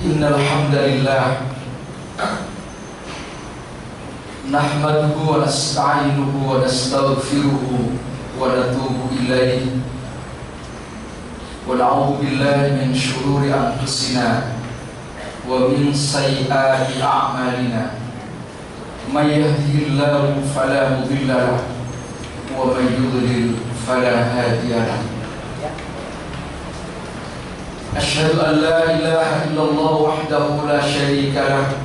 Innal hamdalillah nahmaduhu wa nasta'inuhu wa nastaghfiruhu wa natubu ilaihi wa na'udzu billahi min shururi anfusina wa min sayyiati a'malina. May yahdihillahu fala mudilla lahu wa may yudlil fala hadiya lahu. Asyhadu an la ilaha illallah wahdahu la syarika lahu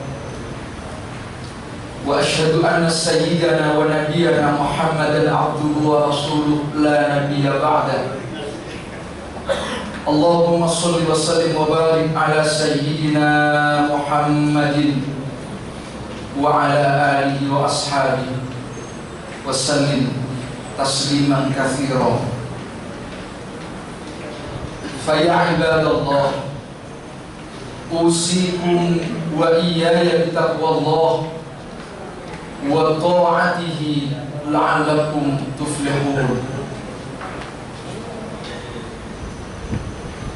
wa asyhadu anna sayyidana wa nabiyyana Muhammadan abduhu wa rasuluhu la nabiyya ba'da. Allahumma shalli wa sallim wa barik ala sayyidina Muhammadin wa ala alihi wa ashabihi wa sallim tasliman katsiran. Faya ibadallah, usikum wa iyaya bitaqwallah wa ta'atihi la'allakum tuflihun.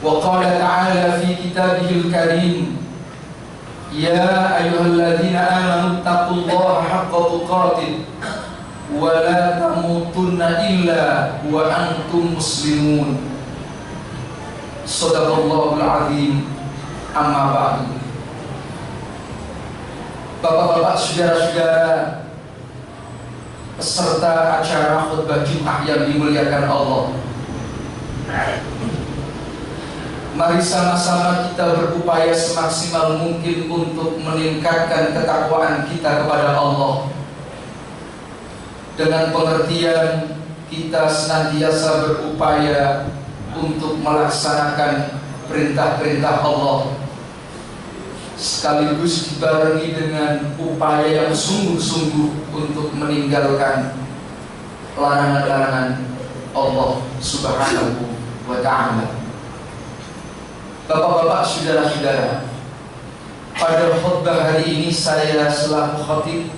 Wa qala ta'ala fi kitabihil karim, ya ayyuhalladzina amanu taqullaha haqqa tuqatih wa la tamutunna illa wa antum muslimun. Shadaqallahul azim. Amma ba'du. Bapak-bapak, saudara-saudara peserta acara khutbah Jumat yang dimuliakan Allah, mari sama-sama kita berupaya semaksimal mungkin untuk meningkatkan ketakwaan kita kepada Allah, dengan pengertian kita senantiasa berupaya untuk melaksanakan perintah-perintah Allah, sekaligus dibarengi dengan upaya yang sungguh-sungguh untuk meninggalkan larangan-larangan Allah Subhanahu wa ta'ala. Bapak-bapak, saudara-saudara, pada khutbah hari ini saya selaku khatib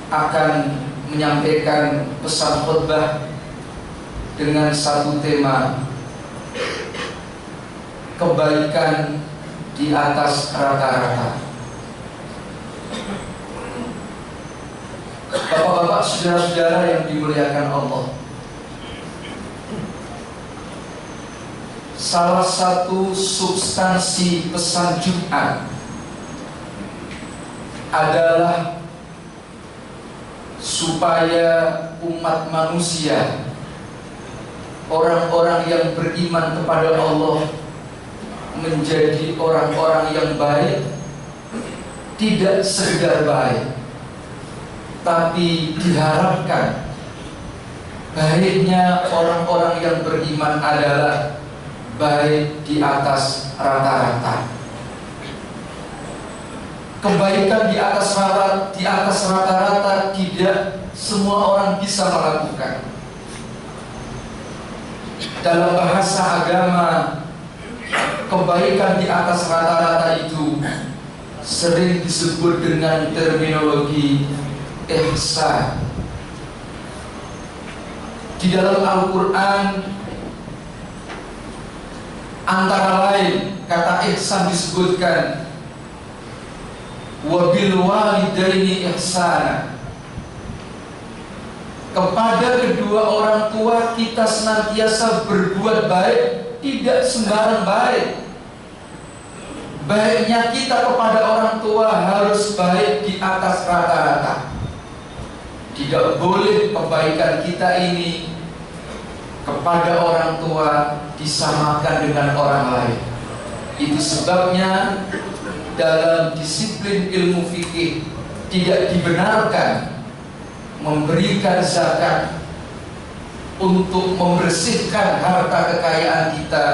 akan menyampaikan pesan khutbah dengan satu tema: kebaikan di atas rata-rata. Bapak-bapak, saudara-saudara yang dimuliakan Allah, salah satu substansi pesan Jumat adalah supaya umat manusia, orang-orang yang beriman kepada Allah, menjadi orang-orang yang baik, tidak sekedar baik, tapi diharapkan baiknya orang-orang yang beriman adalah baik di atas rata-rata. Kebaikan di atas rata-rata tidak semua orang bisa melakukan. Dalam bahasa agama, kebaikan di atas rata-rata itu sering disebut dengan terminologi ihsan. Di dalam Al-Quran antara lain kata ihsan disebutkan wabil walidaini ihsana. Kepada kedua orang tua kita senantiasa berbuat baik, tidak sembarang baik. Baiknya kita kepada orang tua harus baik di atas rata-rata. Tidak boleh kebaikan kita ini kepada orang tua disamakan dengan orang lain. Itu sebabnya dalam disiplin ilmu fikih tidak dibenarkan memberikan zakat untuk membersihkan harta kekayaan kita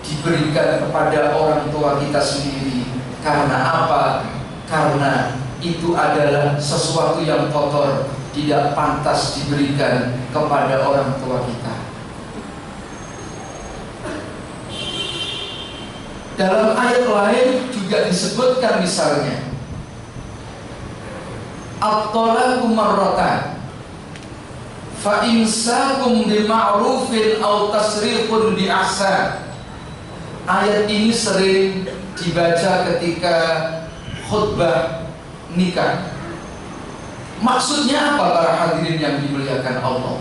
diberikan kepada orang tua kita sendiri. Karena apa? Karena itu adalah sesuatu yang kotor, tidak pantas diberikan kepada orang tua kita. Dalam ayat lain juga disebutkan misalnya at-talaqu marratan fa imsakum bima'rufin aw tasrihun bi ihsan. Ayat ini sering dibaca ketika khutbah nikah. Maksudnya apa para hadirin yang dimuliakan Allah?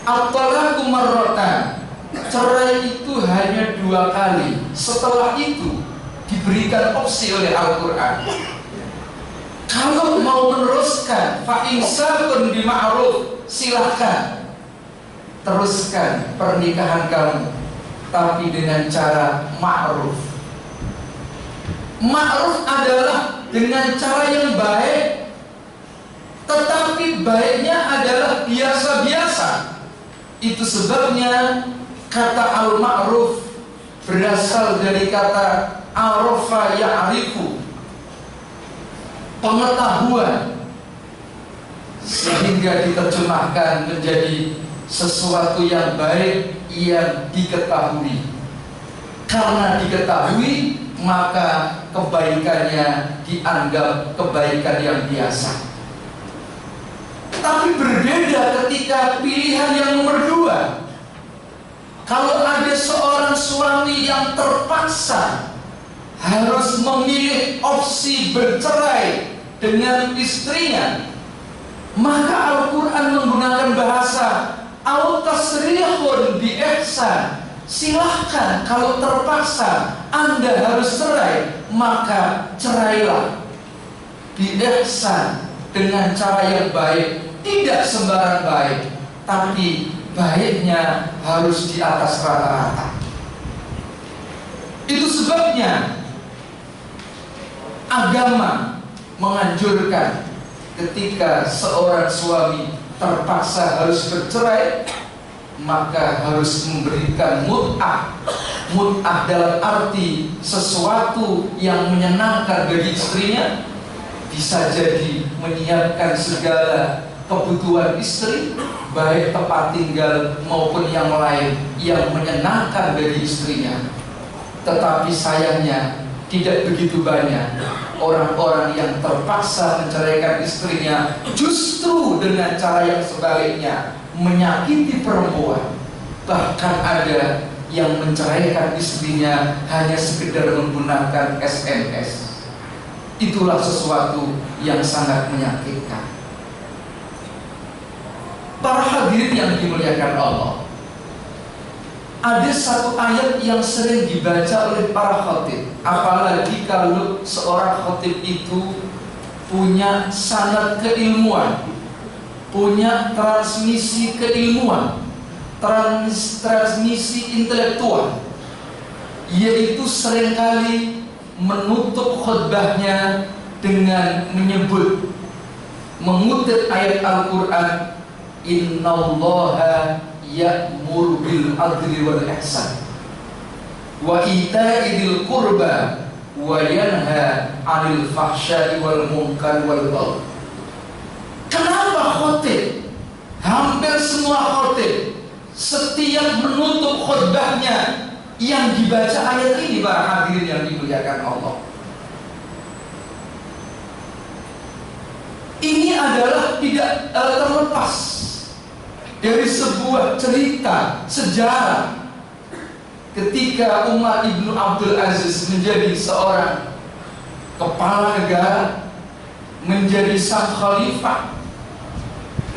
At-talaqu marratan, cerai itu hanya 2 kali. Setelah itu diberikan opsi oleh Al-Quran. Kalau mau meneruskan, fa imsakun bima'ruf, silahkan teruskan pernikahan kamu, tapi dengan cara ma'ruf. Ma'ruf adalah dengan cara yang baik, tetapi baiknya adalah biasa-biasa. Itu sebabnya kata al-ma'ruf berasal dari kata arafa ya'rifu, pengetahuan, sehingga diterjemahkan menjadi sesuatu yang baik yang diketahui. Karena diketahui, maka kebaikannya dianggap kebaikan yang biasa. Tapi berbeda ketika pilihan yang nomor 2. Kalau ada seorang suami yang terpaksa harus memilih opsi bercerai dengan istrinya, maka Al-Quran menggunakan bahasa au-tasrihun bi ihsan. Silahkan, kalau terpaksa Anda harus cerai, maka cerailah bi ihsan, dengan cara yang baik. Tidak sembarang baik, tapi baiknya harus di atas rata-rata. Itu sebabnya agama menganjurkan ketika seorang suami terpaksa harus bercerai, maka harus memberikan mut'ah. Mut'ah dalam arti sesuatu yang menyenangkan bagi istrinya, bisa jadi menyiapkan segala kebutuhan istri, baik tempat tinggal maupun yang lain yang menyenangkan bagi istrinya. Tetapi sayangnya tidak begitu banyak orang-orang yang terpaksa menceraikan istrinya justru dengan cara yang sebaliknya, menyakiti perempuan. Bahkan ada yang menceraikan istrinya hanya sekedar menggunakan SMS. Itulah sesuatu yang sangat menyakitkan. Para hadirin yang dimuliakan Allah, ada satu ayat yang sering dibaca oleh para khatib, apalagi kalau seorang khatib itu punya sanad keilmuan, punya transmisi keilmuan, transmisi intelektual, yaitu seringkali menutup khutbahnya dengan mengutip ayat Al-Quran, innallaha ya'muru bil adli wal ihsan wa ita'i dzil qurba wa yanha 'anil fahsya'i wal munkar wal baghi. Kenapa khotib? Hampir semua khotib setiap menutup khutbahnya yang dibaca ayat ini, para hadirin yang dimuliakan Allah. Ini adalah tidak terlepas dari sebuah cerita sejarah ketika Umar ibnu Abdul Aziz menjadi seorang kepala negara, menjadi sang khalifah.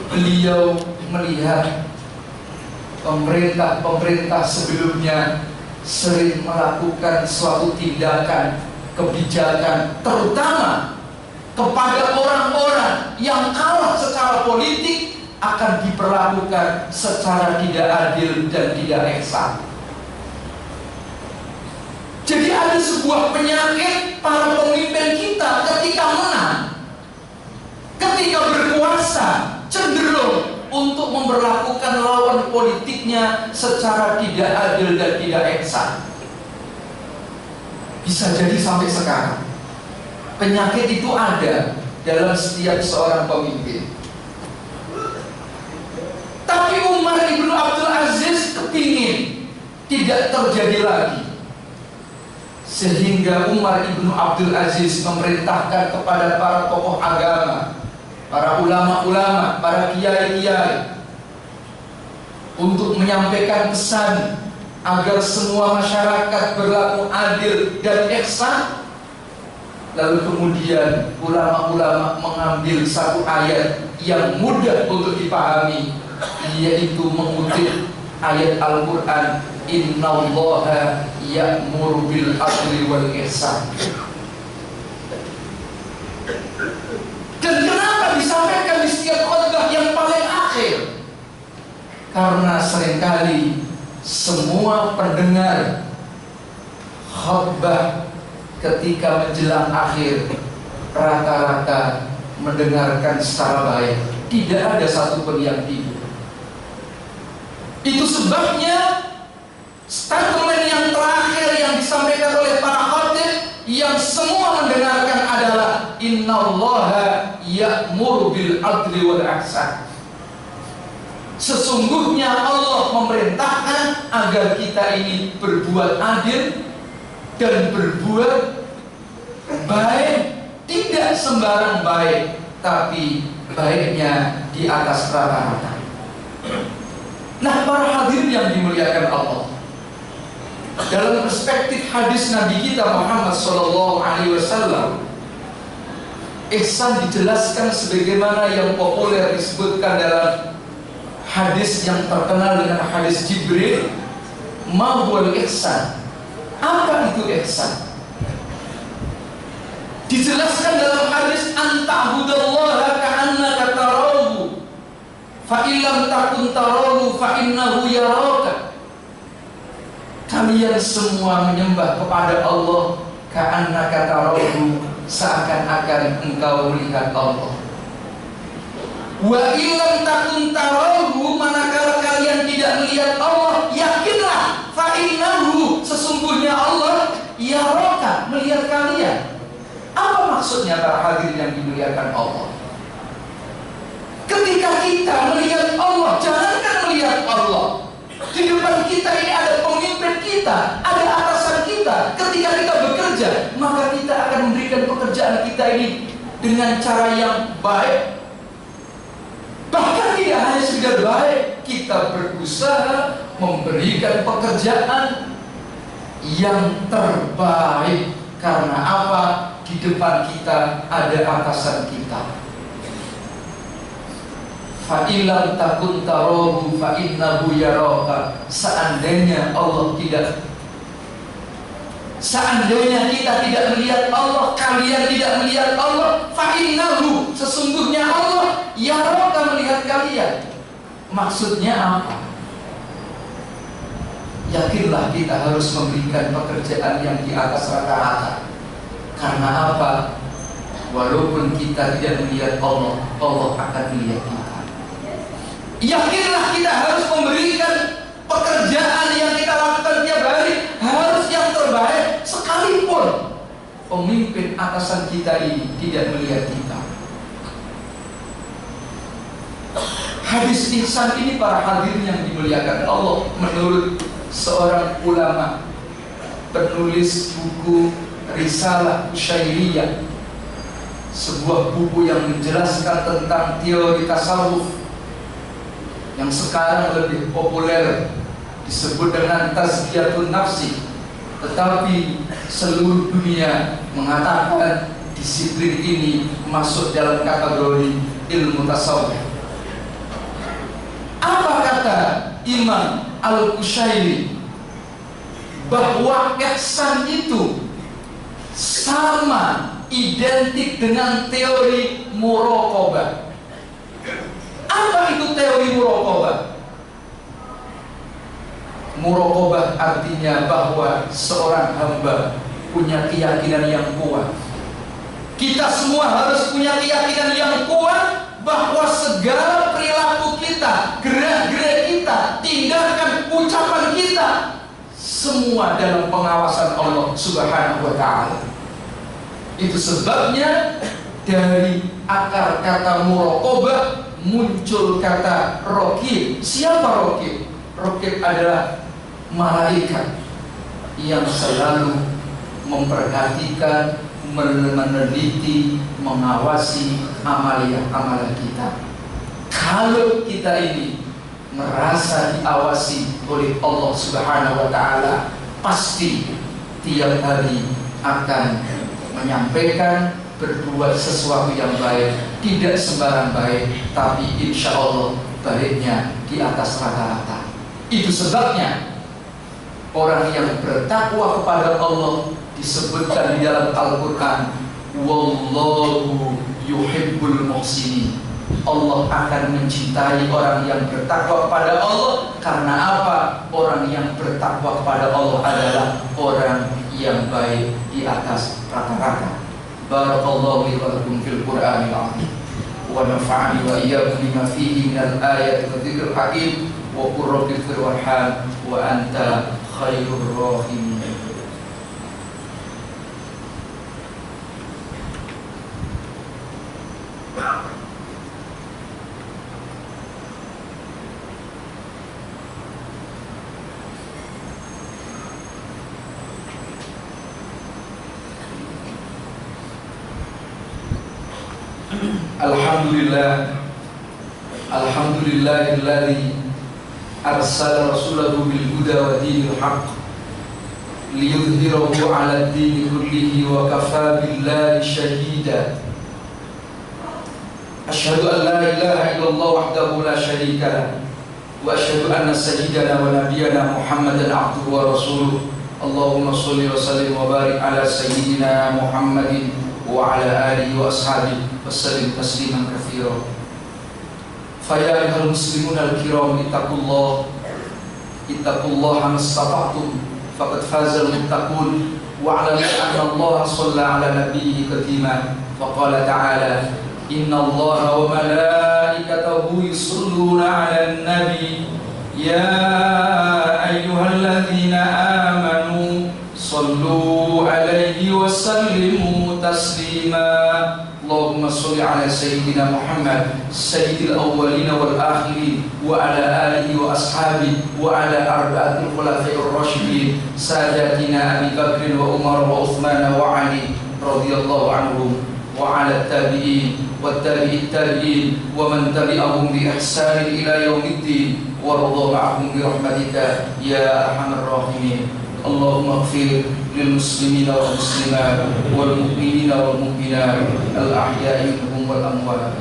Beliau melihat pemerintah sebelumnya sering melakukan suatu tindakan kebijakan, terutama kepada orang-orang yang kalah secara politik, akan diperlakukan secara tidak adil dan tidak ihsan. Jadi ada sebuah penyakit para pemimpin kita ketika menang, ketika berkuasa, cenderung untuk memperlakukan lawan politiknya secara tidak adil dan tidak ihsan. Bisa jadi sampai sekarang penyakit itu ada dalam setiap seorang pemimpin. Tapi Umar ibnu Abdul Aziz kepingin tidak terjadi lagi, sehingga Umar ibnu Abdul Aziz memerintahkan kepada para tokoh agama, para ulama-ulama, para kiai-kiai untuk menyampaikan pesan agar semua masyarakat berlaku adil dan ihsan. Lalu kemudian ulama-ulama mengambil satu ayat yang mudah untuk dipahami, yaitu mengutip ayat Al-Quran, Innallaha ya'muru bil adli wal ihsan. Dan kenapa disampaikan di setiap khutbah yang paling akhir? Karena seringkali semua pendengar khutbah ketika menjelang akhir rata-rata mendengarkan secara baik, tidak ada satupun yang tidur. Itu sebabnya statement yang terakhir yang disampaikan oleh para khatib yang semua mendengarkan adalah Innallaha ya'muru bil adli wal ihsan. Sesungguhnya Allah memerintahkan agar kita ini berbuat adil dan berbuat baik, tidak sembarang baik, tapi baiknya di atas rata-rata. Nah, para hadirin yang dimuliakan Allah, dalam perspektif hadis Nabi kita Muhammad SAW, ihsan dijelaskan sebagaimana yang populer disebutkan dalam hadis yang terkenal dengan hadis Jibril, ma huwal ihsan. Apa itu ihsan? Dijelaskan dalam hadis, anta'budallaha ka'annaka tarahu fa illam takun tarahu fa innahu yaraka. Kalian semua menyembah kepada Allah ka'annaka tarahu, seakan-akan engkau melihat Allah. Wa illam takun tarahu, manakala kalian tidak melihat Allah, yakinlah fa innahu, sesungguhnya Allah yaraka, melihat kalian. Apa maksudnya para hadirin yang dimuliakan Allah? Ketika kita melihat Allah, jangankan melihat Allah, di depan kita ini ada pemimpin kita, ada atasan kita. Ketika kita bekerja, maka kita akan memberikan pekerjaan kita ini dengan cara yang baik. Bahkan tidak hanya sekedar baik, kita berusaha memberikan pekerjaan yang terbaik. Karena apa? Di depan kita ada atasan kita. Fa illam takun tarahu fa innahu yaraka. Seandainya kita tidak melihat Allah, kalian tidak melihat Allah, fa innahu, sesungguhnya Allah yaraka, melihat kalian. Maksudnya apa? Yakinlah kita harus memberikan pekerjaan yang di atas rata-rata. Karena apa? Walaupun kita tidak melihat Allah, Allah akan melihat kita. Yakinlah kita harus memberikan pekerjaan yang kita lakukan tiap hari harus yang terbaik, sekalipun pemimpin atasan kita ini tidak melihat kita. Hadis ihsan ini para hadirin yang dimuliakan Allah, menurut seorang ulama penulis buku Risalah Usyairiyah, sebuah buku yang menjelaskan tentang teori tasawuf yang sekarang lebih populer disebut dengan tazkiyatun nafsi, tetapi seluruh dunia mengatakan disiplin ini masuk dalam kategori ilmu tasawuf. Apa kata Imam Al-Qushairi? Bahwa ihsan itu sama, identik dengan teori muraqabah. Apa itu teori muraqabah? Muraqabah artinya bahwa seorang hamba punya keyakinan yang kuat. Kita semua harus punya keyakinan yang kuat bahwa segala perilaku kita, gerak-gerik kita, tindakan, ucapan kita, semua dalam pengawasan Allah Subhanahu wa ta'ala. Itu sebabnya dari akar kata muraqabah muncul kata raqib. Siapa raqib? Raqib adalah malaikat yang selalu memperhatikan, meneliti, mengawasi amalan kita. Kalau kita ini merasa diawasi oleh Allah Subhanahu wa Ta'ala, pasti tiap hari akan menyampaikan, berbuat sesuatu yang baik, tidak sembarang baik, tapi insya Allah baiknya di atas rata-rata. Itu sebabnya orang yang bertakwa kepada Allah disebutkan di dalam Al-Quran, wallahu yuhibbul muhsinin. Allah akan mencintai orang yang bertakwa kepada Allah. Karena apa? Orang yang bertakwa kepada Allah adalah orang yang baik di atas rata-rata. Barakallahu li wa lakum fil Qur'anil azim wa nafa'ani wa iyyakum bima fihi minal ayati wa dzikril hakim wa qur rabbi ighfir warham wa anta khairur rahimin. Alhamdulillah, alhamdulillahilladzi arsala rasulahu bil huda wa dinil haqq liyudhhirahu 'ala ad-dini kullihi wa kafaa billahi shahida. Asyhadu an la ilaha illallah wahdahu la syarika lah wa asyhadu anna sayyidana wa nabiyyana Muhammadan 'abduhu wa rasuluh. Allahumma shalli wa sallim wa barik 'ala sayyidina Muhammadin wa 'ala alihi wa ashabihi wasallim tasliman katsira. Fa ya ayyuhal muslimuna al-kiram, ittaqullaha mastata'tum faqad fazal muttaqun wa 'alamu anna Allah shalla 'ala nabiyhi katima fa qala ta'ala inna Allaha wa malaikatahu yusholluna 'alan nabi ya ayyuhalladzina amanu shallu 'alaihi wa sallimu taslima. Allahumma sholli ala sayyidina Muhammad sayyidil awwalin wal akhirin wa ala alihi wa ashabihi wa ala arba'atil khulafa'ir rasyidin sadatina Abi Bakr wa Umar wa Uthman wa Ali radhiyallahu anhum wa ala tabi'in wa tabi'it tabi'in wa man tabi'ahum bi ihsan ila yaumiddin wa radha ma'ahum bi rahmatika ya arhamar rahimin. Allahumma ighfir lil muslimina wal muslimat wal mu'minina wal mu'minat al ahya'i minhum wal amwat.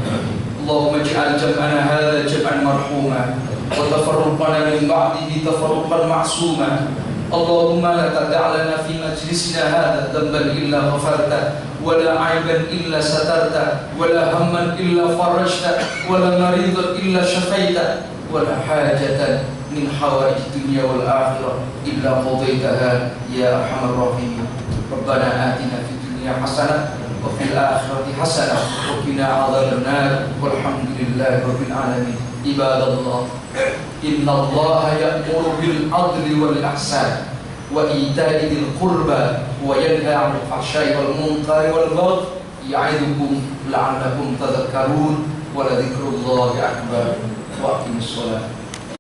Allahumma ij'al jam'ana hadha jam'an marhuma wa tafarruqana min ba'dihi tafarruqan ma'suma. Allahumma la tada' lana fi majlisina hadha dhanban illa ghafarta wa la 'aiban illa satarta wa la hamman illa farajta wa la maridan illa shafaita wa la hajatan min hawaij dunya wal akhirah illa qadaitaha ya arhamar rahimin. Rabbana atina fid dunya hasanah wa fil akhirati hasanah wa qina adzabannar walhamdulillahi rabbil alamin. Ibadallah, innallaha ya'muru bil 'adli wal ihsan wa ita'i dzil qurba wa yanha 'anil fahsya'i wal munkari wal baghi ya'idukum la'allakum tadhakkarun wa la dzikrullahi akbar wa aqimus shalah.